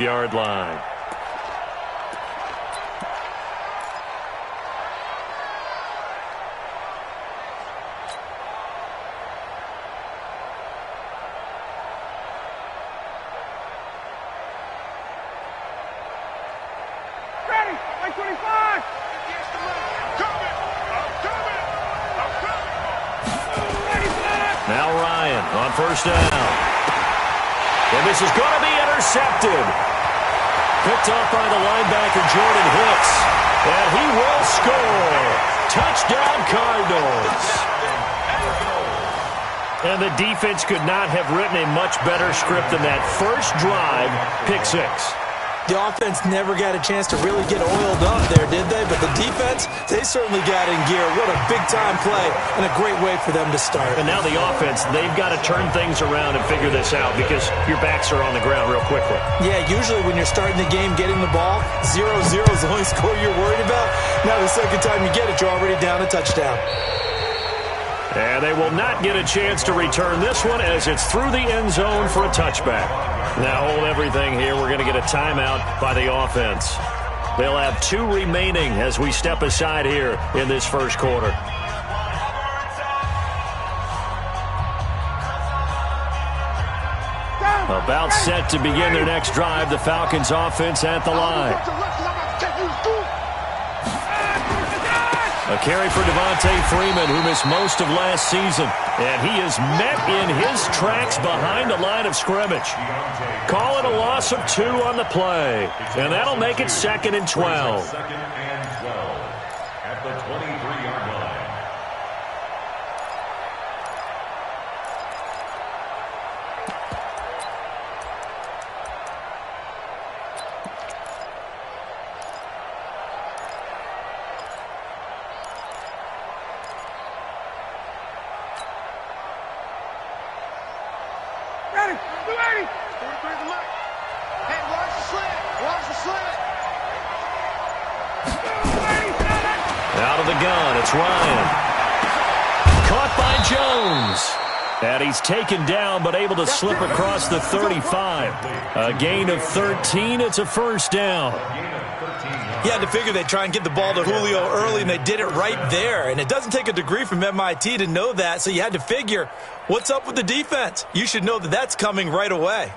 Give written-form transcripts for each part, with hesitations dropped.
Yard line. Ready, 25. Now Ryan on first down. And this is going to be intercepted. Picked off by the linebacker, Jordan Hicks. And he will score. Touchdown, Cardinals. And the defense could not have written a much better script than that first drive, pick six. The offense never got a chance to really get oiled up there, did they? But the defense, they certainly got in gear. What a big-time play and a great way for them to start. And now the offense, they've got to turn things around and figure this out because your backs are on the ground real quickly. Yeah, usually when you're starting the game getting the ball, 0-0 is the only score you're worried about. Now the second time you get it, you're already down a touchdown. And they will not get a chance to return this one as it's through the end zone for a touchback. Now hold everything here. We're going to get a timeout by the offense. They'll have 2 remaining as we step aside here in this first quarter. About set to begin their next drive. The Falcons offense at the line. A carry for Devontae Freeman, who missed most of last season. And he is met in his tracks behind the line of scrimmage. Call it a loss of 2 on the play. And that'll make it 2nd and 12. Second and 12 at the 23-yard line. Ready, 280. 43 the mark. Hey, watch the slant. Watch the slant. Out of the gun, it's Ryan. Caught by Jones. And he's taken down but able to slip across the 35. A gain of 13. It's a first down. You had to figure they'd try and get the ball to Julio early, and they did it right there. And it doesn't take a degree from MIT to know that, so you had to figure, what's up with the defense? You should know that that's coming right away.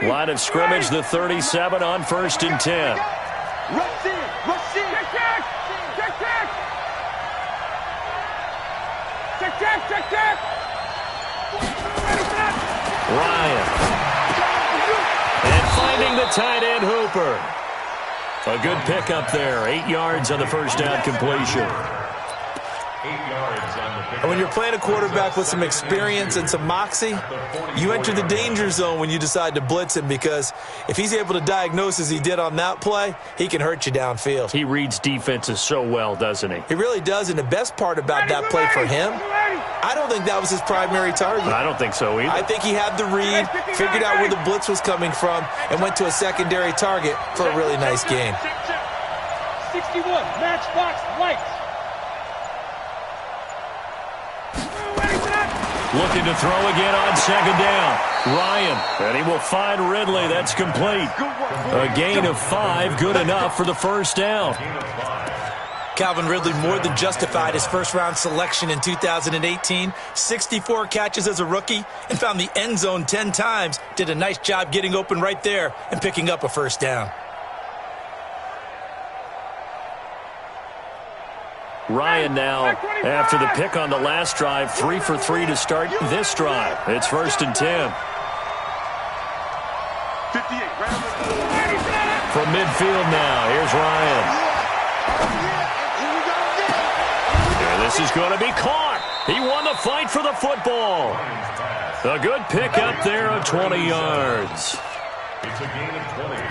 Line of scrimmage, the 37 on 1st and 10. Rush in. Rush in. Check, check. Check, check. Check, check. Check, check. Ryan. And finding the tight end, Hooper. A good pickup there. 8 yards on the first down completion. 8 yards on the pick. And when you're playing a quarterback with some experience and some moxie, you enter the danger zone when you decide to blitz him, because if he's able to diagnose as he did on that play, he can hurt you downfield. He reads defenses so well, doesn't he? He really does, and the best part about that play for him, I don't think that was his primary target. I don't think so either. I think he had the read, figured out where the blitz was coming from, and went to a secondary target for a really nice gain. 61, matchbox, lights. Looking to throw again on 2nd down. Ryan, and he will find Ridley. That's complete. A gain of 5, good enough for the first down. Calvin Ridley more than justified his first-round selection in 2018. 64 catches as a rookie and found the end zone 10 times. Did a nice job getting open right there and picking up a first down. Ryan now, after the pick on the last drive, 3 for 3 to start this drive. It's 1st and 10. 58, From midfield now, here's Ryan. And this is going to be caught. He won the fight for the football. A good pick up there of 20 yards. It's a gain of 20.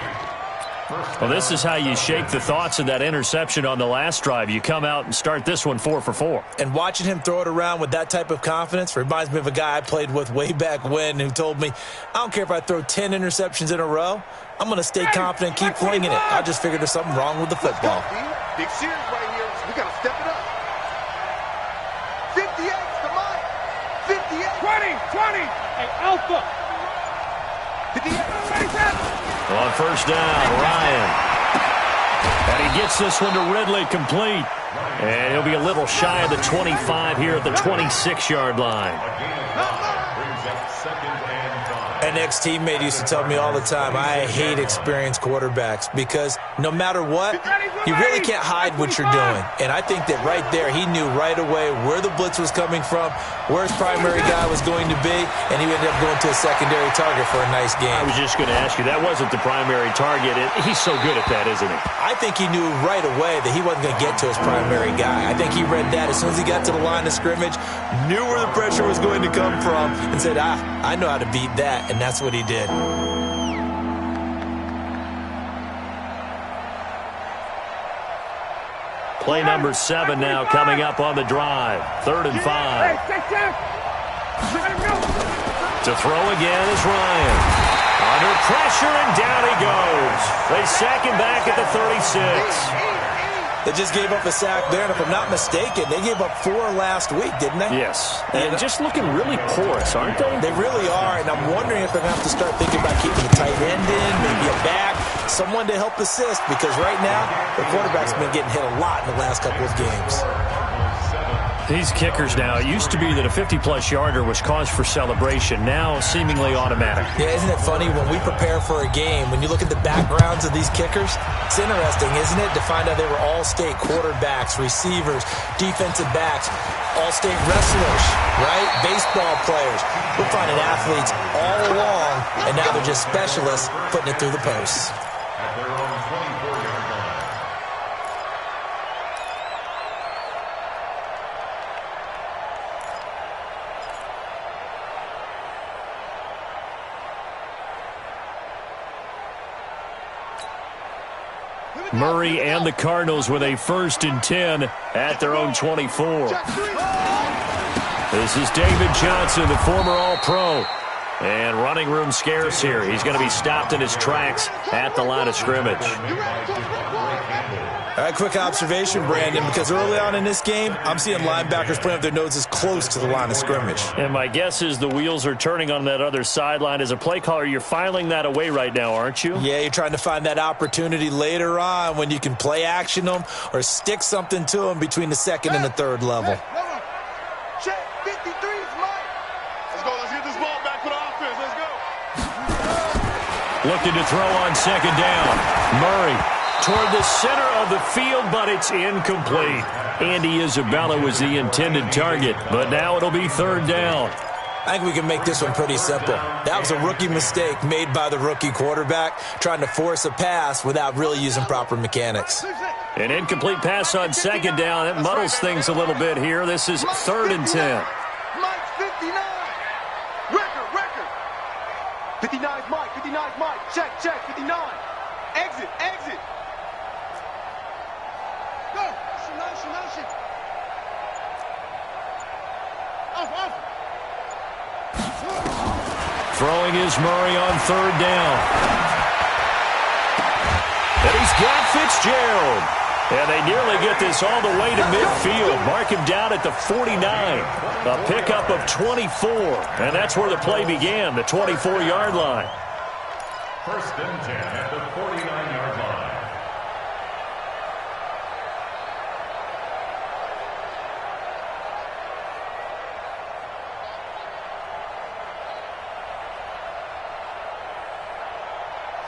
Well, this is how you shake the thoughts of that interception on the last drive. You come out and start this one 4 for 4. And watching him throw it around with that type of confidence reminds me of a guy I played with way back when who told me, I don't care if I throw 10 interceptions in a row, I'm going to stay confident, keep flinging it. I just figured there's something wrong with the football. Big series right here. We got to step it up. 58's the mark. 58. 20. Hey, Alpha. On first down, Ryan. And he gets this one to Ridley complete. And he'll be a little shy of the 25 here at the 26-yard line. An ex-teammate used to tell me all the time, I hate experienced quarterbacks because no matter what, you really can't hide what you're doing. And I think that right there, he knew right away where the blitz was coming from, where his primary guy was going to be, and he ended up going to a secondary target for a nice game. I was just going to ask you, that wasn't the primary target. He's so good at that, isn't he? I think he knew right away that he wasn't going to get to his primary guy. I think he read that as soon as he got to the line of scrimmage, knew where the pressure was going to come from, and said, I know how to beat that, and that's what he did. Play number 7 now coming up on the drive. 3rd and 5. To throw again is Ryan. Under pressure, and down he goes. They sack him back at the 36. They just gave up a sack there, and if I'm not mistaken, they gave up 4 last week, didn't they? Yes. And just looking really porous, aren't they? They really are, and I'm wondering if they're going to have to start thinking about keeping a tight end in, maybe a back, someone to help assist, because right now, the quarterback's been getting hit a lot in the last couple of games. These kickers now, it used to be that a 50-plus yarder was cause for celebration, now seemingly automatic. Yeah, isn't it funny when we prepare for a game, when you look at the backgrounds of these kickers, it's interesting, isn't it, to find out they were all-state quarterbacks, receivers, defensive backs, all-state wrestlers, right? Baseball players. We're finding athletes all along, and now they're just specialists putting it through the posts. At their own 24-yard line. Murray and the Cardinals with a 1st and 10 at their own 24. This is David Johnson, the former All-Pro. And running room scarce here. He's going to be stopped in his tracks at the line of scrimmage. All right, quick observation, Brandon, because early on in this game, I'm seeing linebackers playing with their noses close to the line of scrimmage. And my guess is the wheels are turning on that other sideline. As a play caller, you're filing that away right now, aren't you? Yeah, you're trying to find that opportunity later on when you can play action them or stick something to them between the 2nd and the 3rd level. Check 53 is Mike. Let's get this ball back for the offense. Let's go. Looking to throw on 2nd down. Murray toward the center of the field, but it's incomplete. Andy Isabella was the intended target, but now it'll be 3rd down. I think we can make this one pretty simple. That was a rookie mistake made by the rookie quarterback, trying to force a pass without really using proper mechanics. An incomplete pass on 2nd down. That muddles things a little bit here. This is 3rd and 10. Mike's 59. Record. 59 is Mike. 59 is Mike. Check. 59. Exit. Go. Motion. Off. Throwing is Murray on 3rd down. And he's got Fitzgerald. And they nearly get this all the way to midfield. Mark him down at the 49. A pickup of 24. And that's where the play began, the 24-yard line. 1st and 10 at the 49-yard line.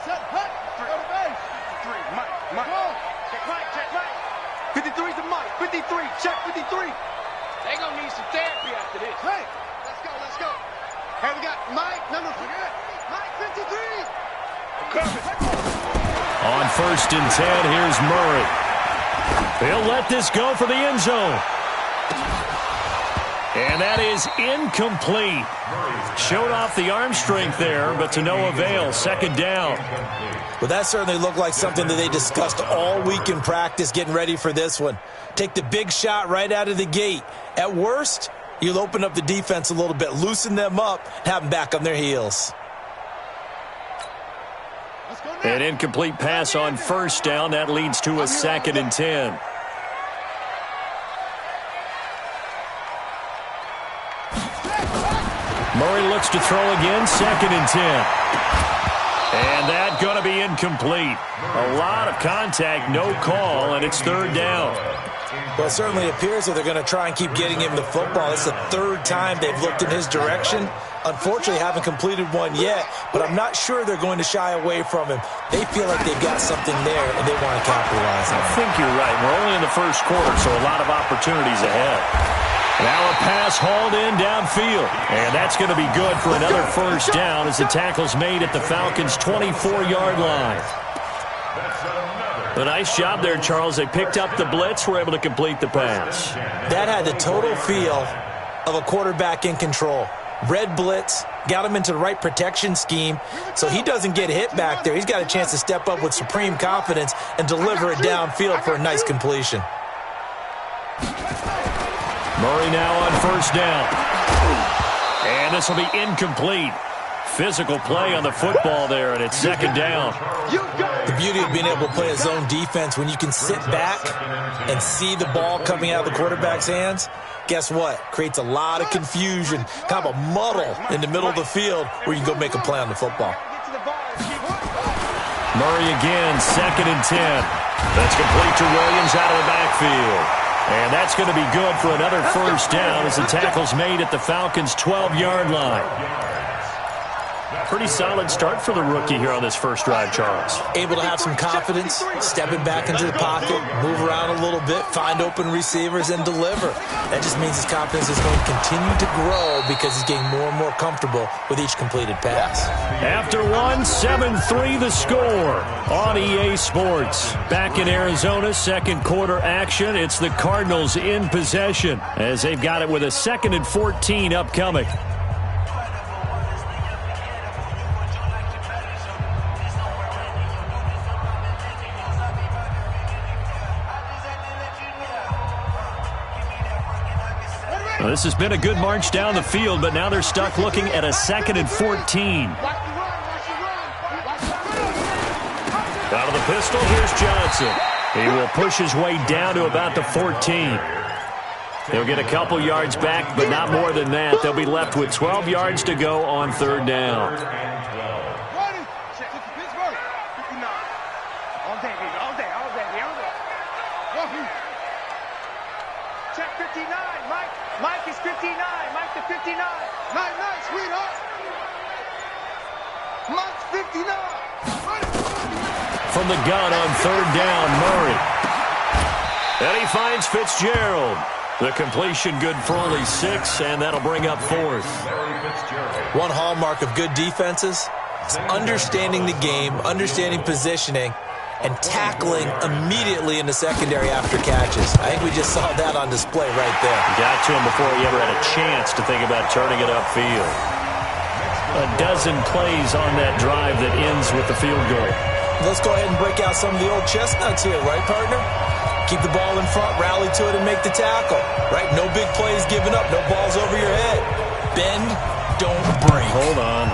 Set, hut. Go to base. 53. Mike. Check Mike. 53 to Mike. 53. Check 53. They gonna need some therapy after this. Hey, let's go. Hey, we got Mike. No. Mike 53. On 1st and 10, here's Murray. He'll let this go for the end zone. And that is incomplete. Showed off the arm strength there, but to no avail. 2nd down. Well, that certainly looked like something that they discussed all week in practice getting ready for this one. Take the big shot right out of the gate. At worst, you'll open up the defense a little bit, loosen them up, and have them back on their heels. An incomplete pass on 1st down. That leads to a 2nd and 10. Murray looks to throw again, 2nd and 10. And that's going to be incomplete. A lot of contact, no call, and it's 3rd down. Well, it certainly appears that they're going to try and keep getting him the football. It's the 3rd time they've looked in his direction. Unfortunately, haven't completed one yet, but I'm not sure they're going to shy away from him. They feel like they've got something there, and they want to capitalize on it. I think you're right. We're only in the 1st quarter, so a lot of opportunities ahead. Now a pass hauled in downfield. And that's going to be good for another 1st down as the tackle's made at the Falcons' 24-yard line. A nice job there, Charles. They picked up the blitz, were able to complete the pass. That had the total feel of a quarterback in control. Red blitz, got him into the right protection scheme, so he doesn't get hit back there. He's got a chance to step up with supreme confidence and deliver it downfield for a nice completion. Murray now on 1st down. And this will be incomplete. Physical play on the football there, and it's 2nd down. The beauty of being able to play a zone defense, when you can sit back and see the ball coming out of the quarterback's hands, guess what? Creates a lot of confusion, kind of a muddle in the middle of the field where you can go make a play on the football. Murray again, 2nd and 10. That's complete to Williams out of the backfield. And that's going to be good for another 1st down as the tackle's made at the Falcons' 12-yard line. Pretty solid start for the rookie here on this 1st drive, Charles. Able to have some confidence, stepping back into the pocket, move around a little bit, find open receivers, and deliver. That just means his confidence is going to continue to grow because he's getting more and more comfortable with each completed pass. After 7-3 the score on EA Sports. Back in Arizona, 2nd quarter action. It's the Cardinals in possession as they've got it with a 2nd and 14 upcoming. Well, this has been a good march down the field, but now they're stuck looking at a 2nd and 14. Out of the pistol, here's Johnson. He will push his way down to about the 14. He'll get a couple yards back, but not more than that. They'll be left with 12 yards to go on 3rd down. Check 59, Mike. Mike is 59. Mike to 59. Nice, sweetheart. Mike's 59. From the gun on 3rd down, Murray. And he finds Fitzgerald. The completion good for only 6, and that'll bring up 4th. One hallmark of good defenses is understanding the game, understanding positioning, and tackling immediately in the secondary after catches. I think we just saw that on display right there. Got to him before he ever had a chance to think about turning it upfield. A dozen plays on that drive that ends with the field goal. Let's go ahead and break out some of the old chestnuts here, right, partner? Keep the ball in front, rally to it, and make the tackle, right? No big plays given up, no balls over your head. Bend, don't break. Hold on.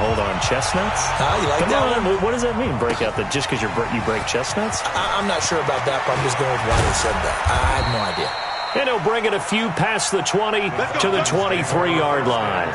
Chestnuts? You like that one? What does that mean, break out? That just because you break chestnuts? I'm not sure about that, but I'm just going with why they said that. I have no idea. And he'll bring it a few past the 20 to the 23-yard line.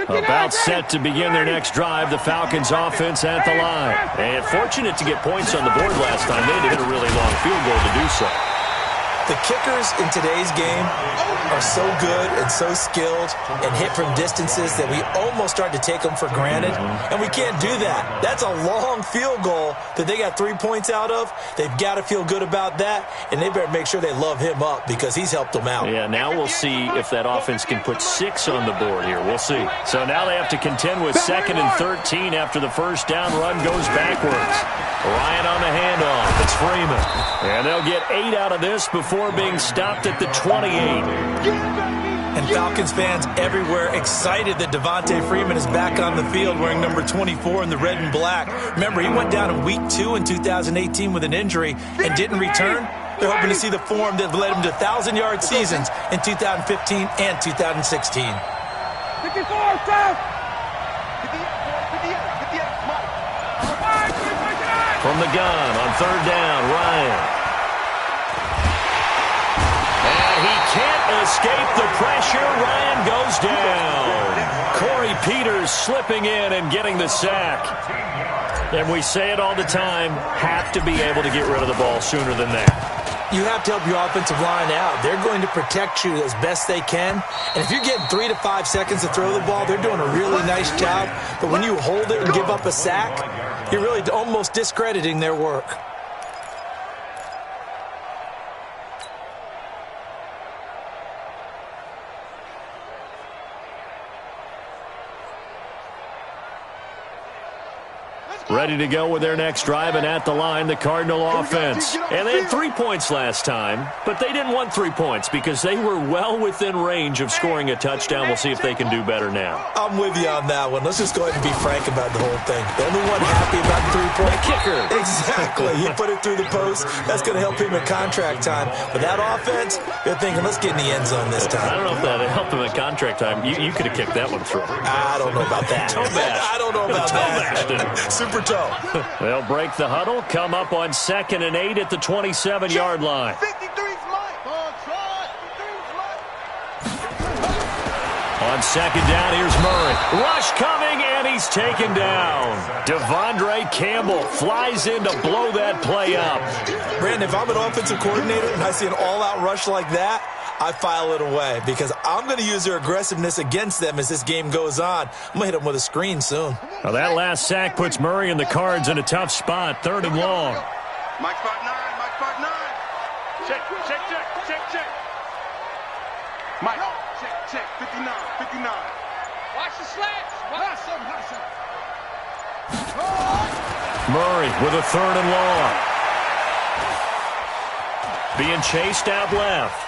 About set to begin their next drive, the Falcons offense at the line. And fortunate to get points on the board last time. They had to hit a really long field goal to do so. The kickers in today's game are so good and so skilled and hit from distances that we almost start to take them for granted. And we can't do that. That's a long field goal that they got 3 points out of. They've got to feel good about that, and they better make sure they love him up because he's helped them out. Yeah, now we'll see if that offense can put 6 on the board here. We'll see. So now they have to contend with 2nd and 13 after the 1st down run goes backwards. Ryan on the handoff. It's Freeman. And they'll get 8 out of this before being stopped at the 28. And Falcons fans everywhere excited that Devontae Freeman is back on the field wearing number 24 in the red and black. Remember, he went down in week 2 in 2018 with an injury and didn't return. They're hoping to see the form that led him to 1,000-yard seasons in 2015 and 2016. 54, Sam! 58, Mike. From the gun on third down, Ryan. And he can't escape the pressure. Ryan goes down. Corey Peters slipping in and getting the sack. And we say it all the time, have to be able to get rid of the ball sooner than that. You have to help your offensive line out. They're going to protect you as best they can. And if you're getting 3 to 5 seconds to throw the ball, they're doing a really nice job. But when you hold it and give up a sack, you're really almost discrediting their work. Ready to go with their next drive, and at the line, the Cardinal offense. And they had 3 points last time, but they didn't want 3 points because they were well within range of scoring a touchdown. We'll see if they can do better now. I'm with you on that one. Let's just go ahead and be frank about the whole thing. The only one happy about the 3-point kicker. Exactly. He put it through the post. That's going to help him in contract time. But that offense, they're thinking, let's get in the end zone this time. I don't know if that helped him in contract time. You could have kicked that one through. I don't know about that. I don't know about that. Super toe. They'll break the huddle, come up on 2nd and 8 at the 27-yard line. 53's Mike. On 2nd down, here's Murray. Rush coming, and he's taken down. Devondre Campbell flies in to blow that play up. Brandon, if I'm an offensive coordinator and I see an all-out rush like that, I file it away because I'm going to use their aggressiveness against them as this game goes on. I'm going to hit them with a screen soon. Well, that last sack puts Murray and the Cards in a tough spot, 3rd and long. Mike spot 9, Mike spot 9. Check. Mike, check, 59. Watch the slants. Murray with a 3rd and long. Being chased out left.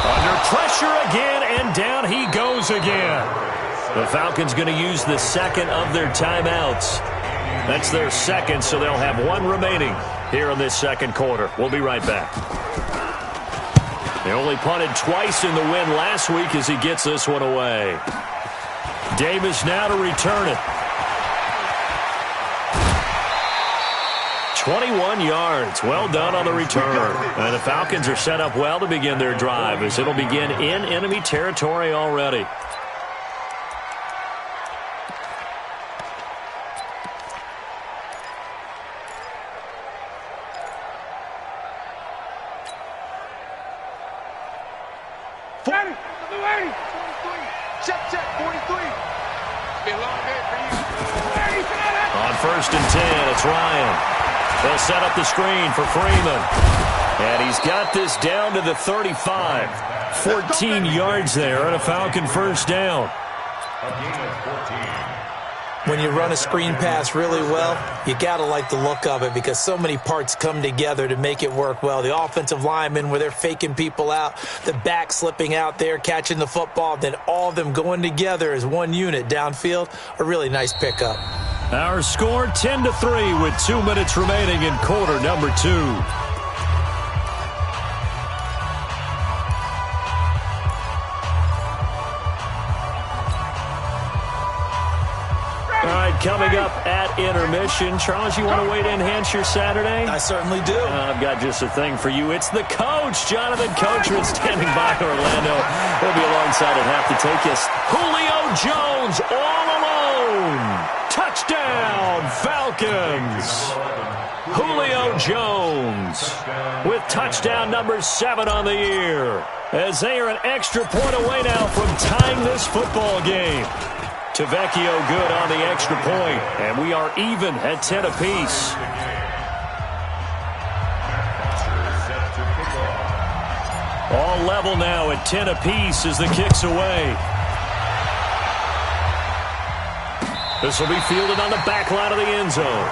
Under pressure again, and down he goes again. The Falcons going to use the 2nd of their timeouts. That's their 2nd, so they'll have 1 remaining here in this 2nd quarter. We'll be right back. They only punted twice in the win last week as he gets this one away. Davis now to return it. 21 yards. Well done on the return. And the Falcons are set up well to begin their drive as it'll begin in enemy territory already. Check, 43. It's been a long day for you. On 1st and 10, it's Ryan. They'll set up the screen for Freeman. And he's got this down to the 35. 14 yards there and a Falcon 1st down. When you run a screen pass really well, you got to like the look of it because so many parts come together to make it work well. The offensive linemen where they're faking people out, the back slipping out there, catching the football, then all of them going together as one unit downfield. A really nice pickup. Our score 10-3 with 2 minutes remaining in quarter number 2. All right, coming up at intermission. Charles, you want to wait to enhance your Saturday? I certainly do. I've got just a thing for you. It's the coach, Jonathan Coachman, standing by Orlando. He'll be alongside at half to take us. Julio Jones all alone. Touchdown, Falcons. Julio Jones with touchdown number 7 on the year. As they are an extra point away now from tying this football game. Tavecchio good on the extra point, and we are even at 10 apiece. All level now at 10 apiece as the kick's away. This will be fielded on the back line of the end zone.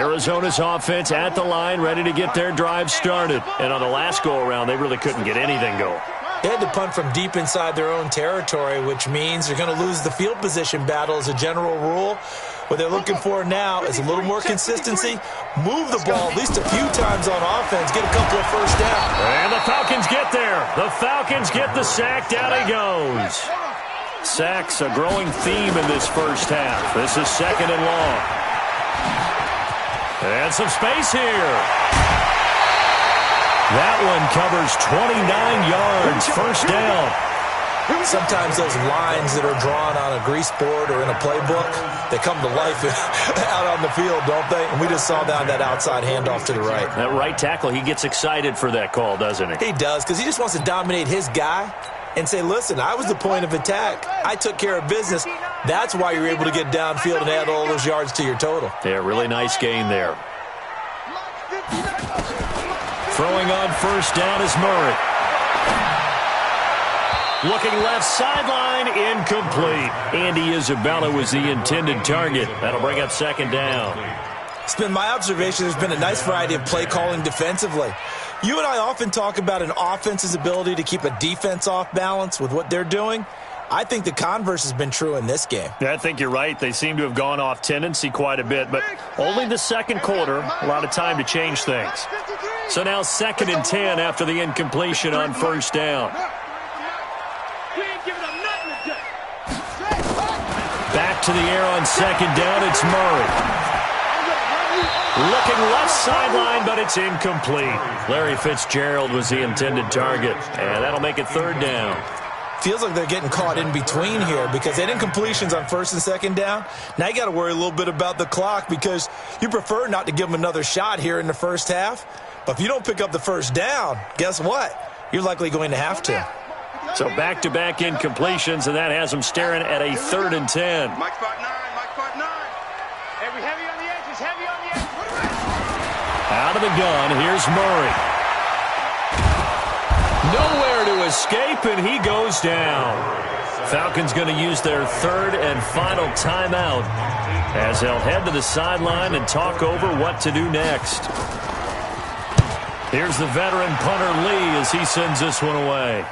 Arizona's offense at the line, ready to get their drive started. And on the last go-around, they really couldn't get anything going. They had to punt from deep inside their own territory, which means they're going to lose the field position battle as a general rule. What they're looking for now is a little more consistency, move the ball at least a few times on offense, get a couple of first downs. And the Falcons get there. The Falcons get the sack. Down he goes. Sacks a growing theme in this first half. This is second and long. And some space here. That one covers 29 yards, first down. Sometimes those lines that are drawn on a grease board or in a playbook, they come to life out on the field, don't they? And we just saw that outside handoff to the right. That right tackle, he gets excited for that call, doesn't he? He does, because he just wants to dominate his guy and say, listen, I was the point of attack. I took care of business. That's why you're able to get downfield and add all those yards to your total. Yeah, really nice gain there. Throwing on first down is Murray. Looking left sideline, incomplete. Andy Isabella was the intended target. That'll bring up second down. It's been my observation there's been a nice variety of play calling defensively. You and I often talk about an offense's ability to keep a defense off balance with what they're doing. I think the converse has been true in this game. Yeah, I think you're right. They seem to have gone off tendency quite a bit, but only the second quarter, a lot of time to change things. So now 2nd and 10 after the incompletion on first down. Back to the air on second down, it's Murray. Looking left sideline, but it's incomplete. Larry Fitzgerald was the intended target, and that'll make it third down. Feels like they're getting caught in between here because they had incompletions on first and second down. Now you got to worry a little bit about the clock because you prefer not to give them another shot here in the first half. But if you don't pick up the first down, guess what? You're likely going to have to. So back-to-back incompletions, and that has them staring at a 3rd and 10. Mike spot 9, Mike spot 9. Heavy on the edges, heavy on the edges. Out of the gun, here's Murray. Nowhere to escape, and he goes down. Falcons going to use their 3rd and final timeout as they'll head to the sideline and talk over what to do next. Here's the veteran punter Lee as he sends this one away.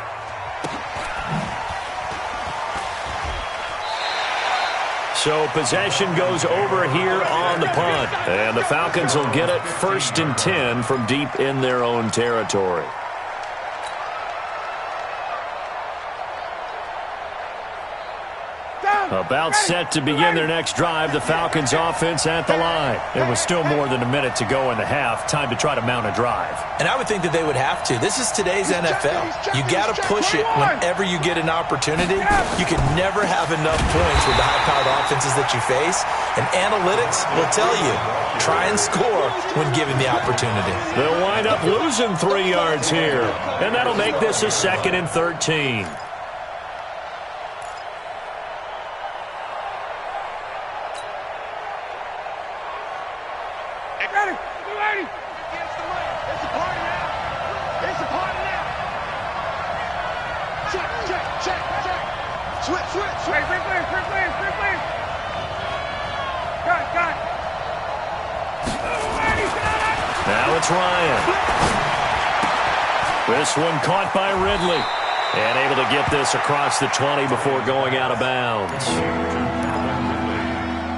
So possession goes over here on the punt. And the Falcons will get it 1st and 10 from deep in their own territory. About set to begin their next drive, the Falcons offense at the line. There was still more than a minute to go in the half. Time to try to mount a drive. And I would think that they would have to. This is today's NFL. You got to push it whenever you get an opportunity. You can never have enough points with the high-powered offenses that you face. And analytics will tell you, try and score when given the opportunity. They'll wind up losing 3 yards here. And that'll make this a 2nd and 13. Now it's Ryan. This one caught by Ridley. And able to get this across the 20 before going out of bounds.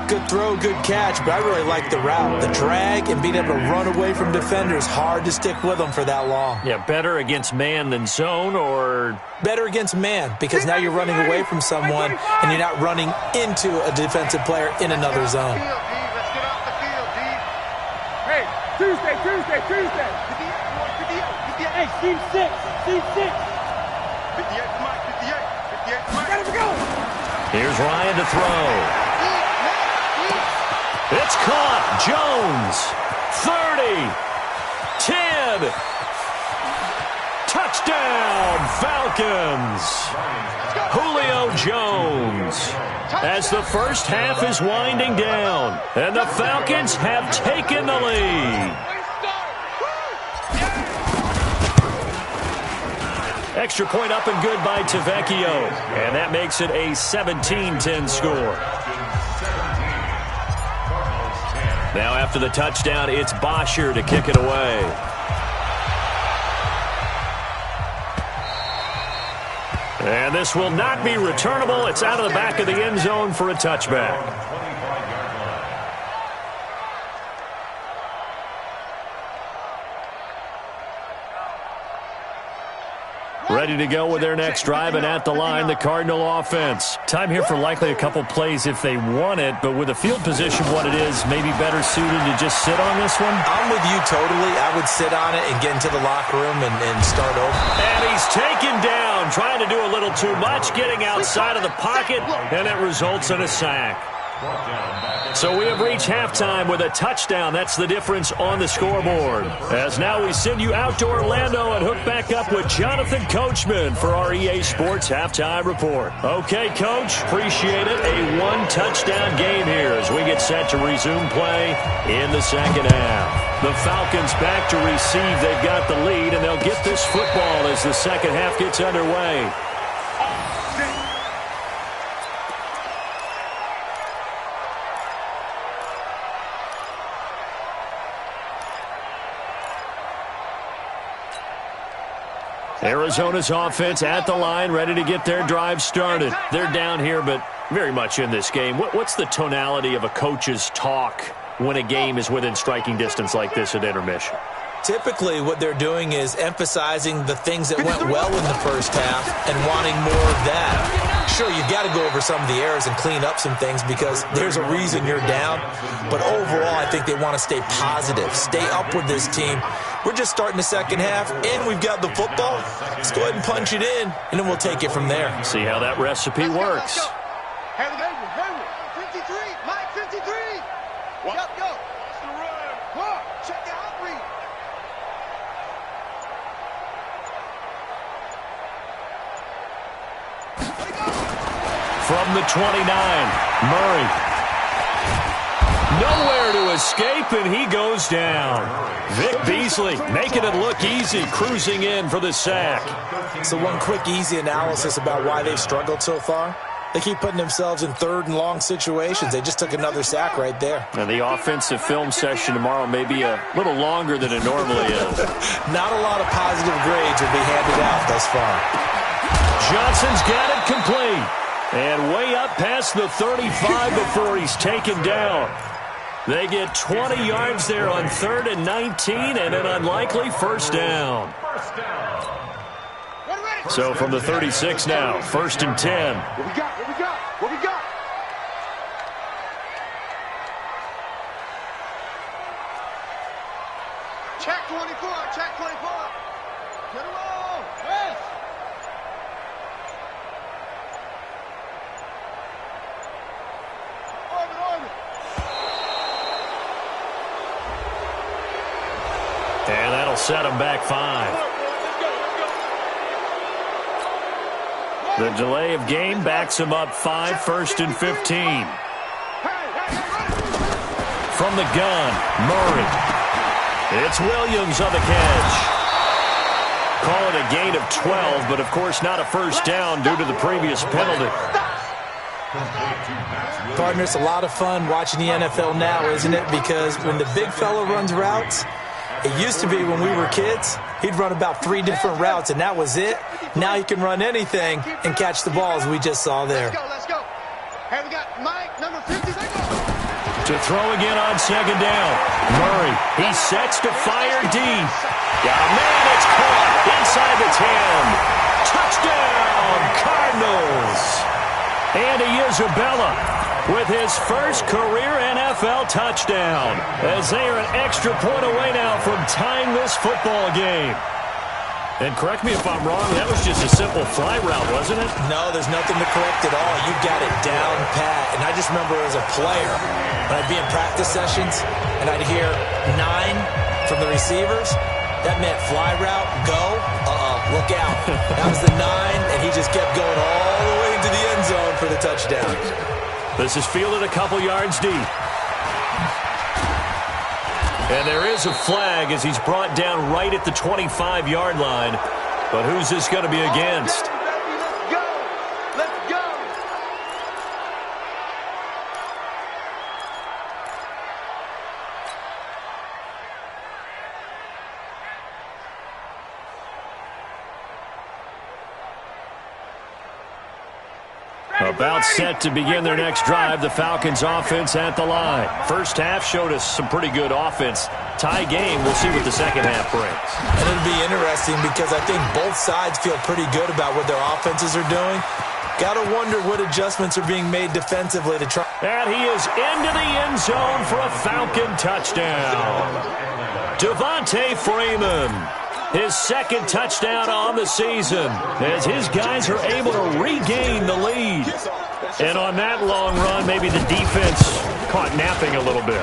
Good throw, good catch, but I really like the route. The drag and being able to run away from defenders, hard to stick with them for that long. Yeah, better against man than zone, or? Better against man, because now you're running away from someone and you're not running into a defensive player in another zone. Let's get off the field, D. Hey, Tuesday. Hey, Steve 6. 58 to Mike, 58 to Mike. Gotta go. Here's Ryan to throw. It's caught. Jones. 30. 10. Touchdown, Falcons. Julio Jones. As the first half is winding down, and the Falcons have taken the lead. Extra point up and good by Tavecchio. And that makes it a 17-10 score. Now after the touchdown, it's Bosher to kick it away. And this will not be returnable. It's out of the back of the end zone for a touchback. Ready to go with their next drive, and at the line, the Cardinal offense. Time here for likely a couple plays if they want it, but with the field position what it is, maybe better suited to just sit on this one? I'm with you totally. I would sit on it and get into the locker room and start over. And he's taken down, trying to do a little too much, getting outside of the pocket, and it results in a sack. So we have reached halftime with a touchdown. That's the difference on the scoreboard. As now we send you out to Orlando and hook back up with Jonathan Coachman for our EA Sports Halftime Report. Okay, Coach, appreciate it. A one-touchdown game here as we get set to resume play in the second half. The Falcons back to receive. They've got the lead, and they'll get this football as the second half gets underway. Arizona's offense at the line, ready to get their drive started. They're down here, but very much in this game. What's the tonality of a coach's talk when a game is within striking distance like this at intermission? Typically, what they're doing is emphasizing the things that went well in the first half and wanting more of that. Sure, you've got to go over some of the errors and clean up some things because there's a reason you're down. But overall, I think they want to stay positive, stay up with this team. We're just starting the second half, and we've got the football. Let's go ahead and punch it in, and then we'll take it from there. See how that recipe works. Hayward, 53, Mike 53. Yep, go. It's the run. Come check the outreach. From the 29, Murray. Nowhere to escape, and he goes down. Vic Beasley making it look easy, cruising in for the sack. So one quick, easy analysis about why they've struggled so far. They keep putting themselves in third and long situations. They just took another sack right there. And the offensive film session tomorrow may be a little longer than it normally is. Not a lot of positive grades will be handed out thus far. Johnson's got it complete. And way up past the 35 before he's taken down. They get 20 yards there on 3rd and 19 and an unlikely first down. So from the 36 now, 1st and 10. What we got? What we got? What we got? Check 24. Check 24. Get him on. Yes. Orbit. And that'll set him back 5. The delay of game backs him up 5, 1st and 15. From the gun, Murray. It's Williams on the catch. Call it a gain of 12, but of course not a first down due to the previous penalty. Partner, it's a lot of fun watching the NFL now, isn't it? Because when the big fella runs routes, it used to be when we were kids, he'd run about 3 different routes, and that was it. Now he can run anything and catch the ball, as we just saw there. Let's go. Hey, we got Mike, number 50. To throw again on 2nd down. Murray, he sets to fire deep. Yeah, man, it's caught inside the 10. Touchdown, Cardinals. Andy Isabella with his first career NFL touchdown, as they are an extra point away now from tying this football game. And correct me if I'm wrong, that was just a simple fly route, wasn't it? No, there's nothing to correct at all. You got it down pat. And I just remember as a player, when I'd be in practice sessions and I'd hear 9 from the receivers, that meant fly route, go, look out. That was the 9, and he just kept going all the way into the end zone for the touchdown. This is fielded a couple yards deep. And there is a flag as he's brought down right at the 25-yard line. But who's this going to be against? Let's go. Let's go. About set to begin their next drive, the Falcons offense at the line. First half showed us some pretty good offense. Tie game, we'll see what the second half brings. And it'll be interesting because I think both sides feel pretty good about what their offenses are doing. Got to wonder what adjustments are being made defensively to try. And he is into the end zone for a Falcon touchdown. Devontae Freeman, his second touchdown on the season, as his guys are able to regain the lead. And on that long run, maybe the defense caught napping a little bit.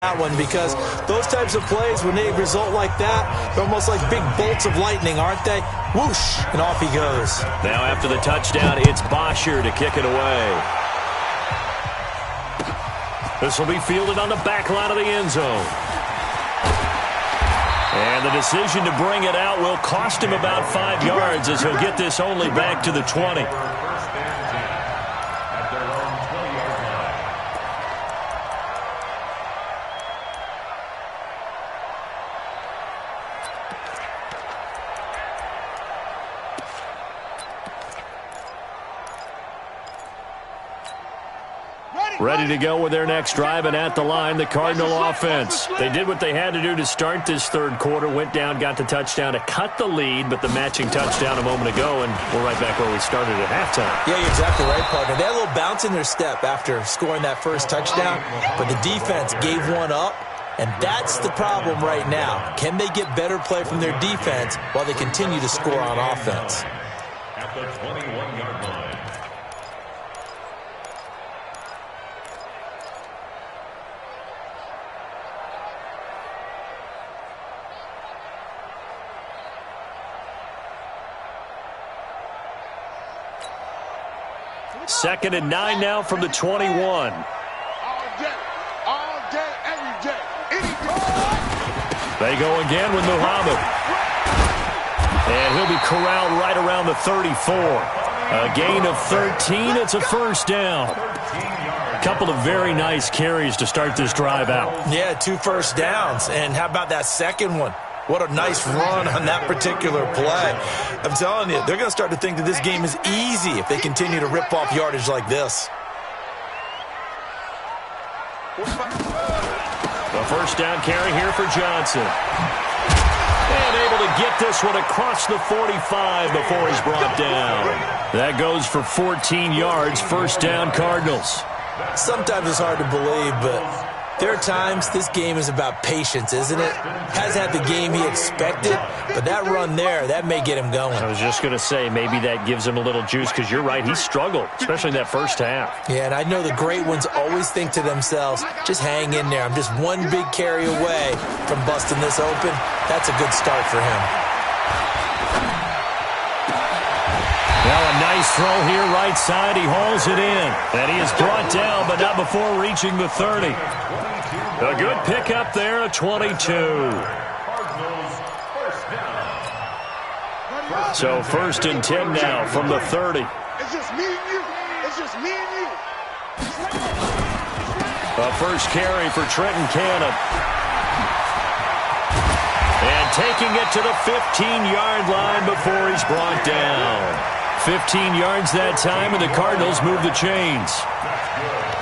That one, because those types of plays, when they result like that, they're almost like big bolts of lightning, aren't they? Whoosh, and off he goes. Now after the touchdown, it's Bosher to kick it away. This will be fielded on the back line of the end zone. And the decision to bring it out will cost him about 5 yards, as he'll get this only back to the 20. Ready to go with their next drive, and at the line, the Cardinal offense. They did what they had to do to start this third quarter, went down, got the touchdown to cut the lead, but the matching touchdown a moment ago, and we're right back where we started at halftime. Yeah, you're exactly right, partner. They had a little bounce in their step after scoring that first touchdown, but the defense gave one up, and that's the problem right now. Can they get better play from their defense while they continue to score on offense? At the 21-yard line. Second and 9 now from the 21. All day, every day, any day. They go again with Muhammad. And he'll be corralled right around the 34. A gain of 13. It's a first down. A couple of very nice carries to start this drive out. Yeah, 2 first downs. And how about that second one? What a nice run on that particular play. I'm telling you, they're going to start to think that this game is easy if they continue to rip off yardage like this. The first down carry here for Johnson. And able to get this one across the 45 before he's brought down. That goes for 14 yards, first down Cardinals. Sometimes it's hard to believe, but there are times this game is about patience, isn't it? Has had the game he expected, but that run there, that may get him going. I was just going to say, maybe that gives him a little juice, because you're right, he struggled, especially in that first half. Yeah, and I know the great ones always think to themselves, just hang in there. I'm just one big carry away from busting this open. That's a good start for him. Well, a nice throw here, right side. He hauls it in. And he is brought down, but not before reaching the 30. A good pickup there, a 22. So first and 10 now from the 30. It's just me and you. It's just me and you. A first carry for Trenton Cannon. And taking it to the 15-yard line before he's brought down. 15 yards that time, and the Cardinals move the chains.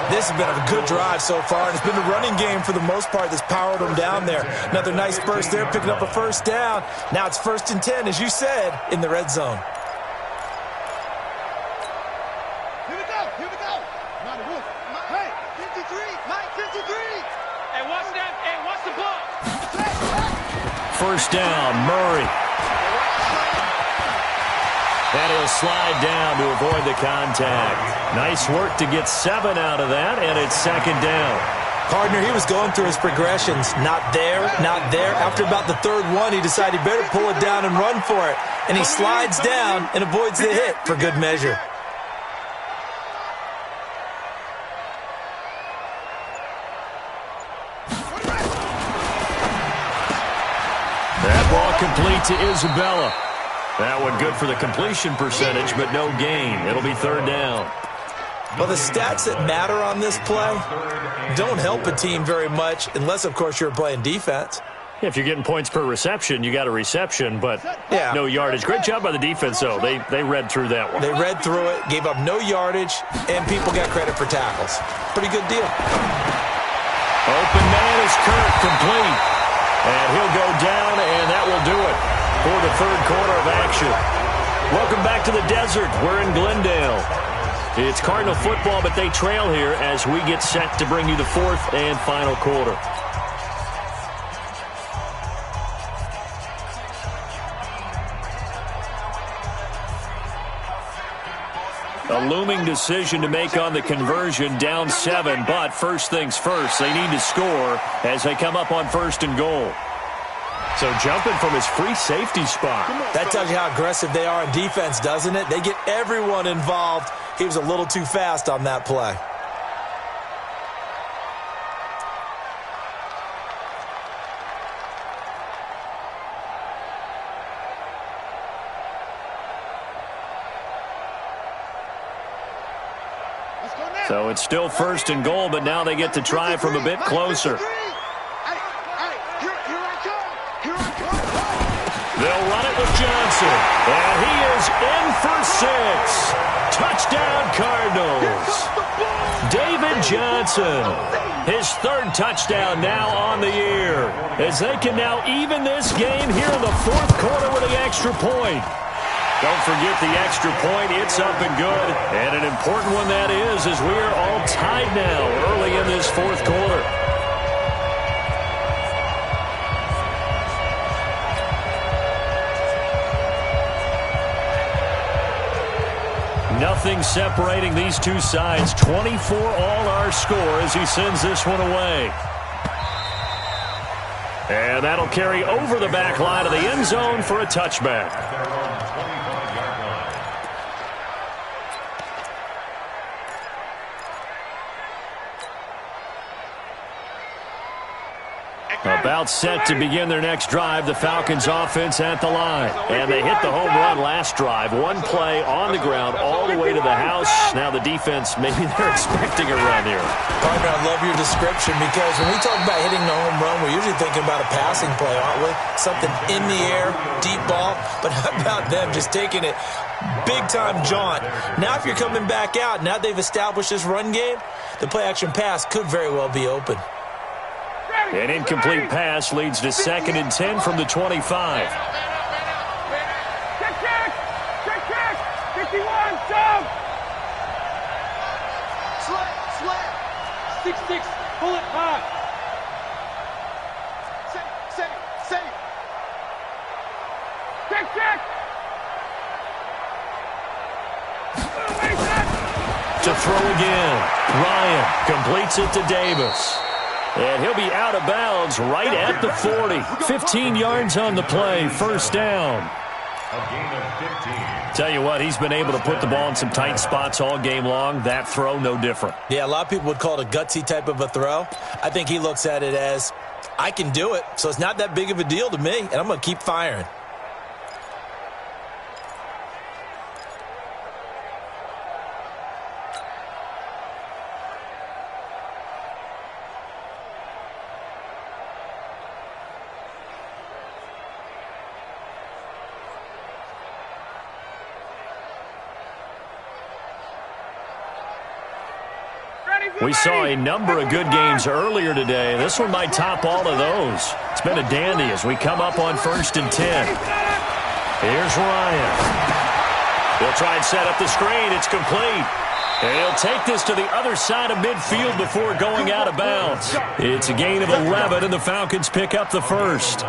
This has been a good drive so far, and it's been the running game for the most part that's powered them down there. Another nice burst there, picking up a first down. Now it's first and 10, as you said, in the red zone. Here we go. Here we go. Hey, 53. Mike, 53. Hey, what's that? Hey, what's the ball? First down, Murray. And he'll slide down to avoid the contact. Nice work to get 7 out of that, and it's second down. Partner, he was going through his progressions. Not there, not there. After about the third one, he decided he better pull it down and run for it. And he slides down and avoids the hit for good measure. That ball complete to Isabella. That one good for the completion percentage, but no gain. It'll be third down. Well, the stats that matter on this play don't help a team very much, unless, of course, you're playing defense. If you're getting points per reception, you got a reception, but no yardage. Great job by the defense, though. They read through that one. They read through it, gave up no yardage, and people got credit for tackles. Pretty good deal. Open man is Kirk, complete. And he'll go down, and that will do it for the third quarter of action. Welcome back to the desert. We're in Glendale. It's Cardinal football, but they trail here as we get set to bring you the fourth and final quarter. A looming decision to make on the conversion, down 7, but first things first, they need to score as they come up on 1st and goal. So jumping from his free safety spot. That tells you how aggressive they are on defense, doesn't it? They get everyone involved. He was a little too fast on that play. So it's still 1st and goal, but now they get to try from a bit closer. They'll run it with Johnson, and he is in for 6. Touchdown, Cardinals. David Johnson, his 3rd touchdown now on the year, as they can now even this game here in the 4th quarter with the extra point. Don't forget the extra point. It's up and good. And an important one that is, as we are all tied now early in this 4th quarter. Nothing separating these two sides. 24 all our score as he sends this one away. And that'll carry over the back line of the end zone for a touchback. About set to begin their next drive, the Falcons offense at the line. And they hit the home run last drive. One play on the ground all the way to the house. Now the defense, maybe they're expecting a run here. Partner, I love your description because when we talk about hitting the home run, we're usually thinking about a passing play, aren't we? Something in the air, deep ball. But how about them just taking it big-time jaunt? Now if you're coming back out, now they've established this run game, the play-action pass could very well be open. An incomplete pass leads to 2nd and 10 from the 25. Check, 51, jump! Slap! 6-6, pull it high. Say. Check! To throw again. Ryan completes it to Davis. And he'll be out of bounds right at the 40. 15 yards on the play, 1st down. A gain of 15. Tell you what, he's been able to put the ball in some tight spots all game long. That throw, no different. Yeah, a lot of people would call it a gutsy type of a throw. I think he looks at it as, I can do it, so it's not that big of a deal to me, and I'm going to keep firing. We saw a number of good games earlier today. This one might top all of those. It's been a dandy as we come up on 1st and 10. Here's Ryan. He'll try and set up the screen. It's complete. And he'll take this to the other side of midfield before going out of bounds. It's a gain of 11, and the Falcons pick up the 1st.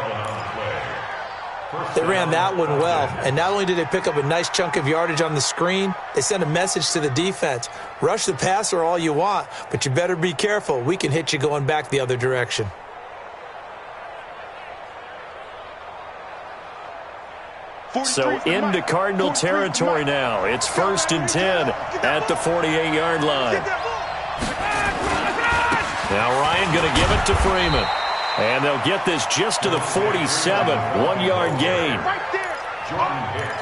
They ran that one well, and not only did they pick up a nice chunk of yardage on the screen, they sent a message to the defense. Rush the passer all you want, but you better be careful. We can hit you going back the other direction. So into Cardinal territory now. It's 1st and 10 at the 48-yard line. Now Ryan going to give it to Freeman. And they'll get this just to the 47, 1-yard gain.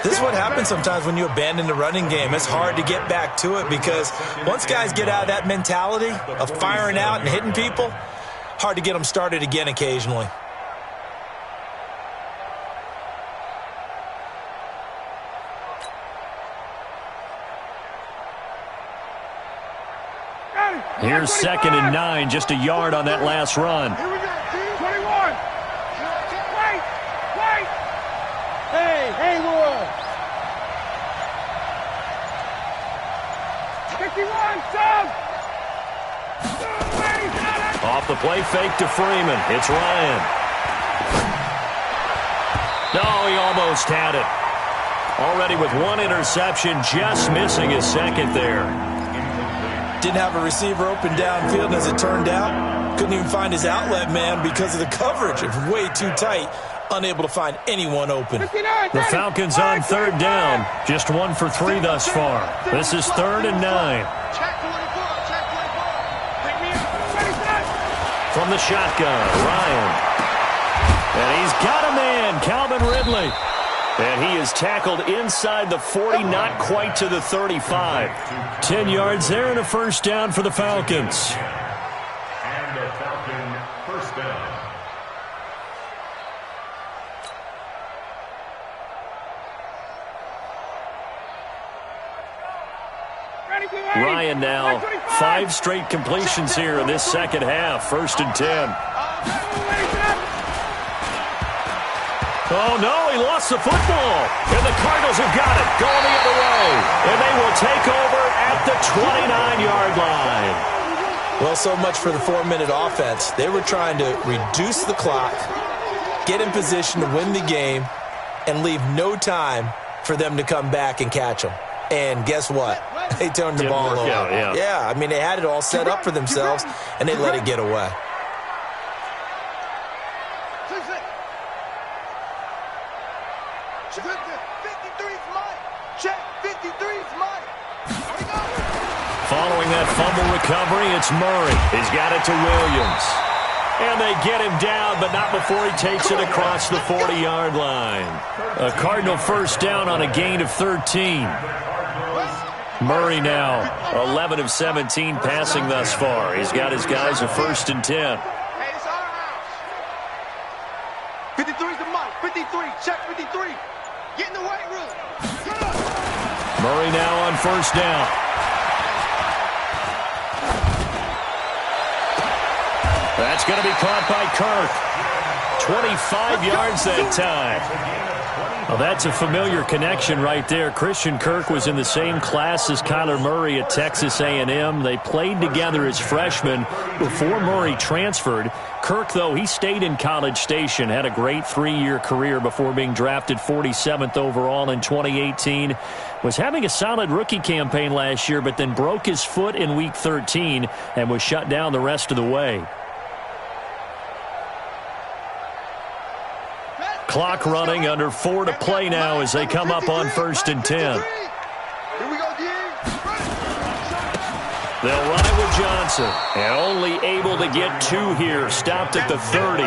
This is what happens sometimes when you abandon the running game. It's hard to get back to it because once guys get out of that mentality of firing out and hitting people, hard to get them started again occasionally. Here's 2nd and 9, just a yard on that last run. Here we go, team. 21. Wait. Hey, Laura. 51, sub. Off the play fake to Freeman. It's Ryan. No, he almost had it. Already with one interception, just missing his second there. Didn't have a receiver open downfield, and as it turned out, couldn't even find his outlet man because of the coverage. It was way too tight, unable to find anyone open. The Falcons on 3rd down, just 1 for 3 thus far. This is 3rd and 9. From the shotgun, Ryan. And he's got a man, Calvin Ridley. And he is tackled inside the 40, not quite to the 35. 10 yards there and a first down for the Falcons. And a Falcon first down. Ryan now, 5 straight completions here in this second half. 1st and 10. Oh, no, he lost the football. And the Cardinals have got it, going the other way. And they will take over at the 29-yard line. Well, so much for the 4-minute offense. They were trying to reduce the clock, get in position to win the game, and leave no time for them to come back and catch them. And guess what? They turned the ball over. Yeah, I mean, they had it all set up for themselves, and they let it get away. Following that fumble recovery, it's Murray. He's got it to Williams. And they get him down, but not before he takes it across the 40-yard line. A Cardinal first down on a gain of 13. Murray now 11 of 17 passing thus far. He's got his guys a 1st and 10. Hey, it's our house. 53's the mic. 53. Check 53. Get in the weight room. Murray now on 1st down. That's going to be caught by Kirk. 25 yards that time. Well, that's a familiar connection right there. Christian Kirk was in the same class as Kyler Murray at Texas A&M. They played together as freshmen before Murray transferred. Kirk, though, he stayed in College Station, had a great 3-year career before being drafted 47th overall in 2018. Was having a solid rookie campaign last year, but then broke his foot in Week 13 and was shut down the rest of the way. Clock running, under 4 to play now as they come up on 1st and 10. Here we go, D. They'll run it with Johnson. And only able to get 2 here. Stopped at the 30.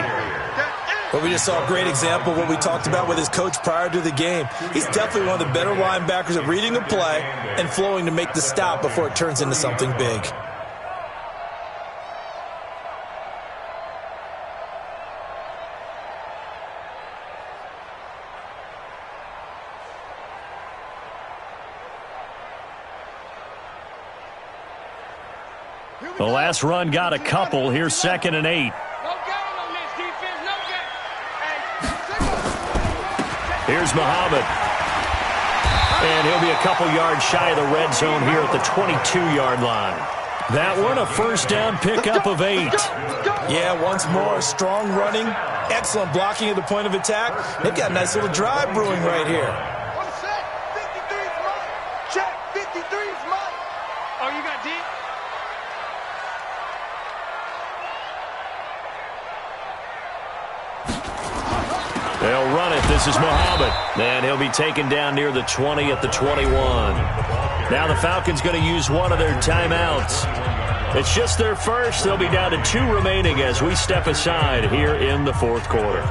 Well, we just saw a great example of what we talked about with his coach prior to the game. He's definitely one of the better linebackers at reading a play and flowing to make the stop before it turns into something big. The last run got a couple. Here's 2nd and 8. Here's Muhammad. And he'll be a couple yards shy of the red zone here at the 22-yard line. That one, a first down pickup of 8. Yeah, once more, strong running, excellent blocking at the point of attack. They've got a nice little drive brewing right here. Check, 53's mine. Oh, you got D? They'll run it. This is Muhammad. And he'll be taken down near the 20 at the 21. Now the Falcons going to use one of their timeouts. It's just their first. They'll be down to 2 remaining as we step aside here in the 4th quarter.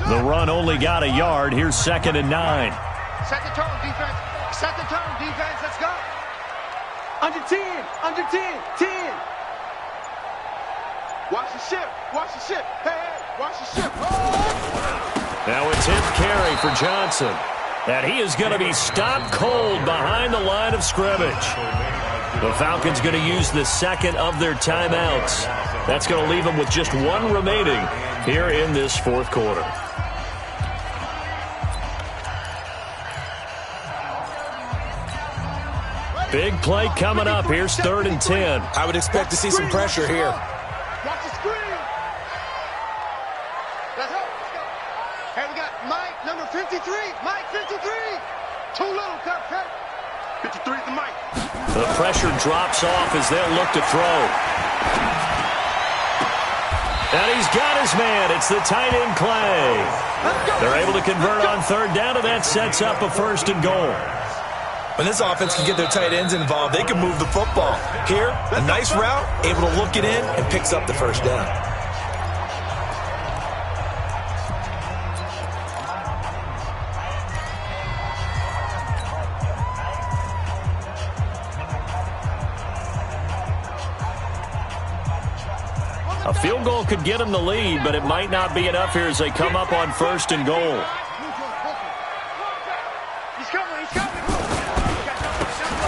The run only got a yard. Here's 2nd and 9. Set the tone, defense. Set the tone, defense. Let's go. Under 10. Under 10. 10. Watch the ship. Watch the ship. Hey, hey. Watch the ship. Oh! Now a 10th carry for Johnson. And he is going to be stopped cold behind the line of scrimmage. The Falcons going to use the second of their timeouts. That's going to leave them with just one remaining here in this fourth quarter. Big play coming up. Here's 3rd and 10. I would expect to see some pressure here. Watch the screen. Let's go. Hey, we got Mike, number 53. Mike, 53. Too little, cut. 53 is the Mike. The pressure drops off as they'll look to throw. And he's got his man. It's the tight end, Clay. They're able to convert on 3rd down, and that sets up a 1st and goal. When this offense can get their tight ends involved, they can move the football. Here, a nice route, able to look it in, and picks up the 1st down. A field goal could get them the lead, but it might not be enough here as they come up on 1st and goal.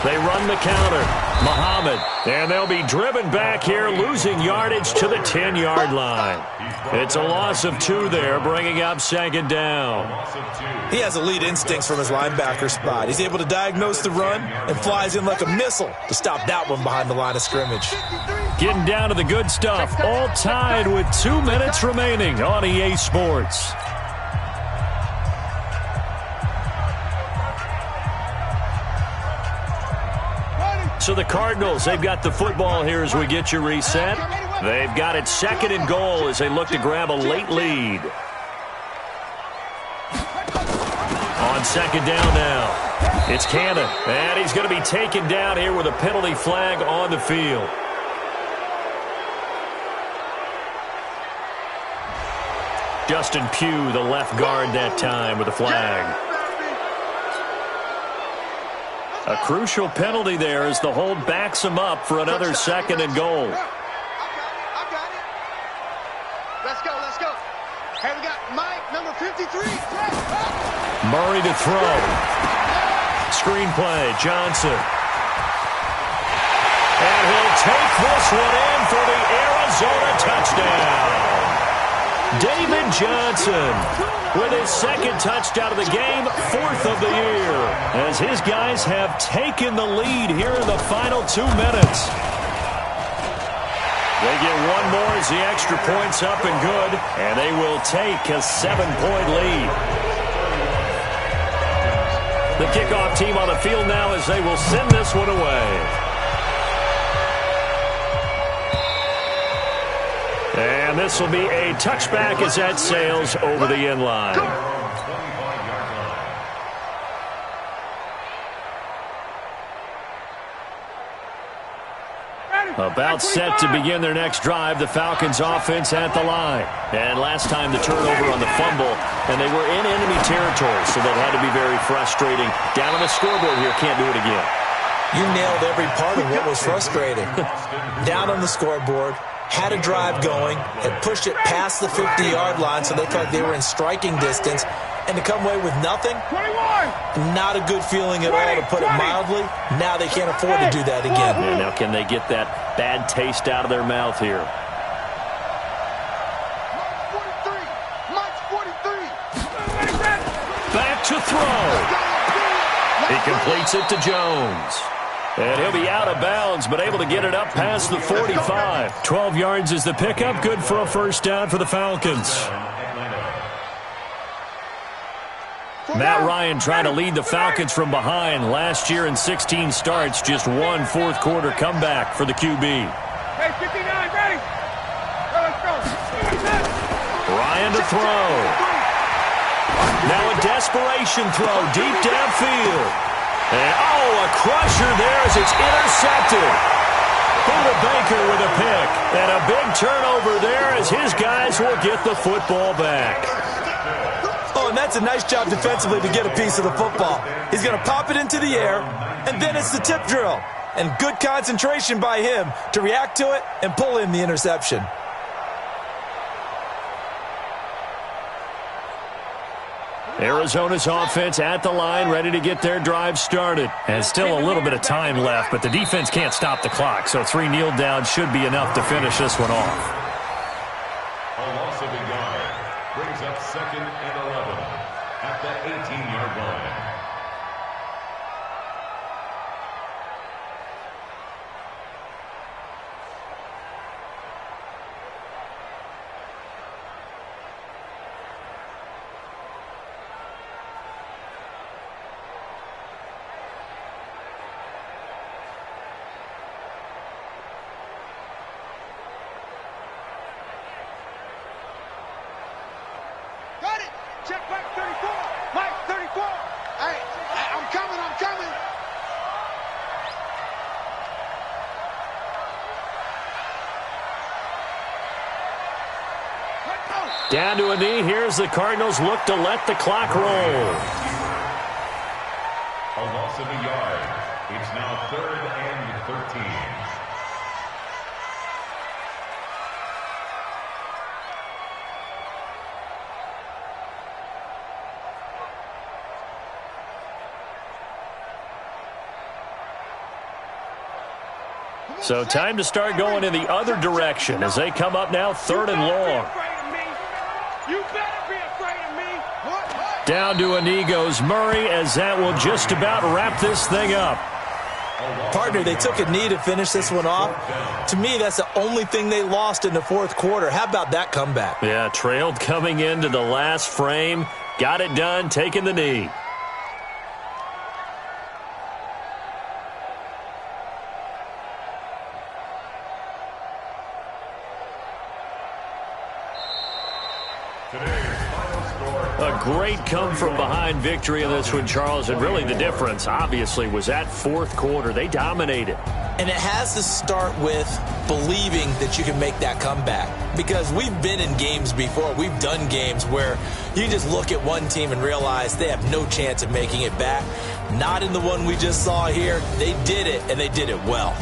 They run the counter. Muhammad. And they'll be driven back here, losing yardage to the 10-yard line. It's a loss of 2 there, bringing up 2nd down. He has elite instincts from his linebacker spot. He's able to diagnose the run and flies in like a missile to stop that one behind the line of scrimmage. Getting down to the good stuff. All tied with 2 minutes remaining on EA Sports. So the Cardinals, they've got the football here as we get you reset. They've got it 2nd and goal as they look to grab a late lead. On 2nd down now, it's Cannon. And he's going to be taken down here with a penalty flag on the field. Justin Pugh, the left guard that time with the flag. A crucial penalty there as the hold backs him up for another 2nd and goal. I got it. Let's go. Hey, we got Mike, number 53. Murray to throw. Screenplay, Johnson. And he'll take this one in for the Arizona touchdown. David Johnson with his 2nd touchdown of the game, 4th of the year, as his guys have taken the lead here in the final 2 minutes. They get one more as the extra point's up and good, and they will take a 7-point lead. The kickoff team on the field now as they will send this one away. And this will be a touchback as that sails over the end line. About set to begin their next drive, the Falcons offense at the line. And last time the turnover on the fumble, and they were in enemy territory, so that had to be very frustrating. Down on the scoreboard here, can't do it again. You nailed every part of what was frustrating. Down on the scoreboard, had a drive going, had pushed it past the 50-yard line so they felt they were in striking distance, and to come away with nothing, not a good feeling at all, to put it mildly. Now they can't afford to do that again. Yeah, now can they get that bad taste out of their mouth here? Back to throw. He completes it to Jones. And he'll be out of bounds, but able to get it up past the 45. 12 yards is the pickup. Good for a 1st down for the Falcons. Matt Ryan trying to lead the Falcons from behind. Last year in 16 starts, just one fourth-quarter comeback for the QB. Hey, 59, ready. Let's go. Ryan to throw. Now a desperation throw deep downfield. And, a crusher there as it's intercepted. Buda Baker with a pick. And a big turnover there as his guys will get the football back. Oh, and that's a nice job defensively to get a piece of the football. He's going to pop it into the air, and then it's the tip drill. And good concentration by him to react to it and pull in the interception. Arizona's offense at the line, ready to get their drive started. And still a little bit of time left, but the defense can't stop the clock, so 3 kneel downs should be enough to finish this one off. A loss of a yard brings up 2nd and 11 at the 18-yard line. Check back 34. Mike, 34. Hey, I'm coming. Down to a knee. Here's the Cardinals look to let the clock roll. A loss of a yard. It's now 3rd and 13. So time to start going in the other direction as they come up now 3rd and long. You better be afraid of me. Down to a knee goes Murray as that will just about wrap this thing up. Partner, they took a knee to finish this one off. To me, that's the only thing they lost in the 4th quarter. How about that comeback? Yeah, trailed coming into the last frame. Got it done, taking the knee. A great come-from-behind victory in this one, Charles, and really the difference, obviously, was that 4th quarter. They dominated. And it has to start with believing that you can make that comeback. Because we've been in games before. We've done games where you just look at one team and realize they have no chance of making it back. Not in the one we just saw here. They did it, and they did it well.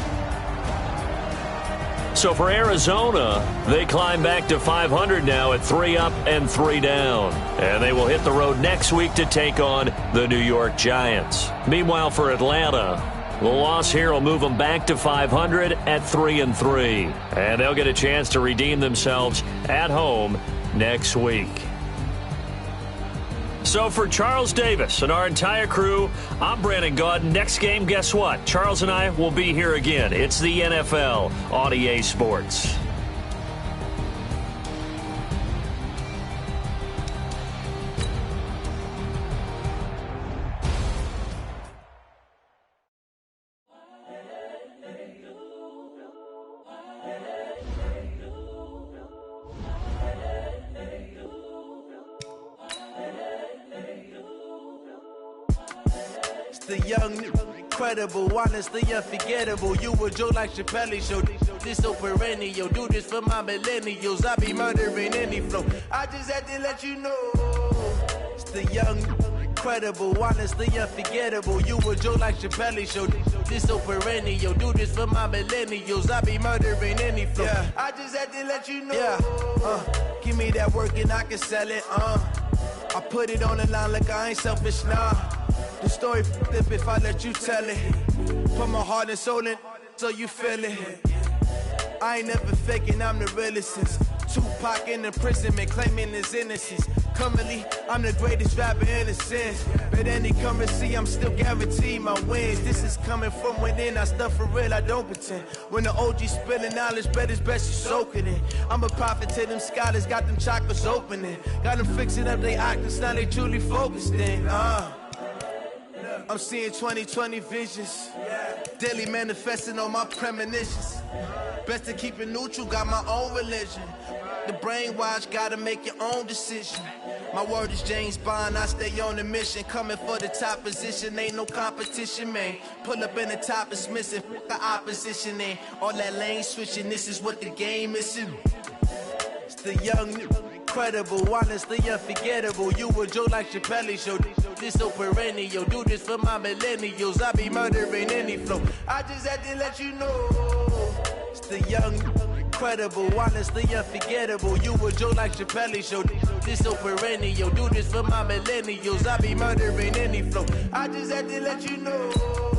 So for Arizona, they climb back to 500 now at 3 up and 3 down. And they will hit the road next week to take on the New York Giants. Meanwhile, for Atlanta, the loss here will move them back to 500 at 3 and 3. And they'll get a chance to redeem themselves at home next week. So for Charles Davis and our entire crew, I'm Brandon Gaudin. Next game, guess what? Charles and I will be here again. It's the NFL on EA Sports. The young, incredible, honestly unforgettable. You a Joe like Chappelle show. This so perennial. Do this for my millennials. I be murdering any flow. I just had to let you know. It's the young, incredible, honestly unforgettable. You a Joe like Chappelle show. This so perennial. Do this for my millennials. I be murdering any flow. Yeah. I just had to let you know. Yeah. Give me that work and I can sell it. I put it on the line like I ain't selfish, nah. The story flip if I let you tell it. Put my heart and soul in so you feel it. I ain't never faking, I'm the realest since Tupac in imprisonment, claiming his innocence. Currently, I'm the greatest rapper in a sense. But any currency, I'm still guaranteed my wins. This is coming from within, I stuff for real, I don't pretend. When the OG spilling knowledge, bet it's best you soak it in. I'm a prophet to them scholars, got them chakras opening. Got them fixing up they octaves, now they truly focused in. I'm seeing 2020 visions. Daily manifesting on my premonitions. Best to keep it neutral, got my own religion. The brainwash, gotta make your own decision. My word is James Bond, I stay on the mission. Coming for the top position, ain't no competition, man. Pull up in the top, it's missing, the opposition in. All that lane switching, this is what the game is. It's the young, incredible, honestly unforgettable. You a Joe like Chappelle show. this so perennial. Do this for my millennials. I be murdering any flow. I just had to let you know. It's the young, incredible, honestly unforgettable. You a Joe like Chappelle show. This so perennial. Do this for my millennials. I be murdering any flow. I just had to let you know.